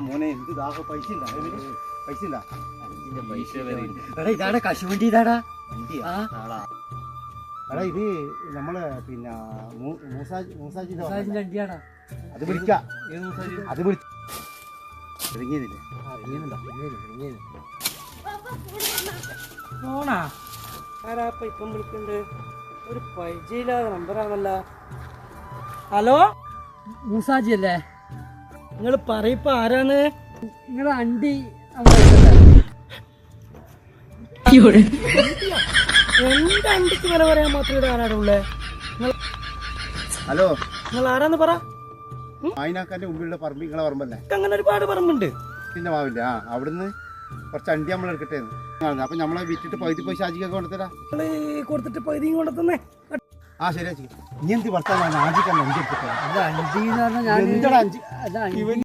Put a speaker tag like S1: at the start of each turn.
S1: മോനെ എന്ത് ദാഹ പൈസ പൈസ
S2: എടാ ഇതാടാ കശുവണ്ടി ഇതാടാ.
S1: എടാ ഇത് നമ്മള് പിന്നെ മൂസാജിന്റെ
S2: വണ്ടിയാടാ.
S1: അത് വിളിക്കാം. അത് വിളിച്ചു
S2: ഫോണാ ആരാപ്പ ഇപ്പം വിളിക്കണ്ട്? ഒരു പരിചയമില്ലാതെ നമ്പറാണല്ലോ. ഹലോ മൂസാജി അല്ലേ? നിങ്ങൾ പറയപ്പ ആരാണ്? നിങ്ങൾ അണ്ടി എന്റെ അണ്ടിക്ക് വില പറയാൻ മാത്രമേ ഇവിടെ ആരാടെ ഉള്ളേ?
S1: ഹലോ,
S2: നിങ്ങൾ ആരാന്ന് പറ.
S1: മായിനാക്കാന്റെ മുമ്പിലുള്ള പറമ്പ് നിങ്ങളെ പറമ്പല്ലേ?
S2: അങ്ങനെ ഒരുപാട് പറമ്പുണ്ട്.
S1: പിന്നെ മാവില്ല. അവിടുന്ന് കുറച്ച് അണ്ടി നമ്മൾ എടുക്കട്ടെ. അപ്പൊ നമ്മളെ വിറ്റിട്ട് പകുതി പൈസ ആജിക്കൊക്കെ കൊടുത്തരാ.
S2: കൊടുത്തിട്ട് പകുതിയും കൊണ്ടുതന്നെ.
S1: ആ ശരിയാ. നീ എന്ത് വർത്താനം ആജിക്കാൻ അഞ്ചി എടുത്തിട്ട്?
S2: അത് അഞ്ചി എന്ന് പറഞ്ഞാൽ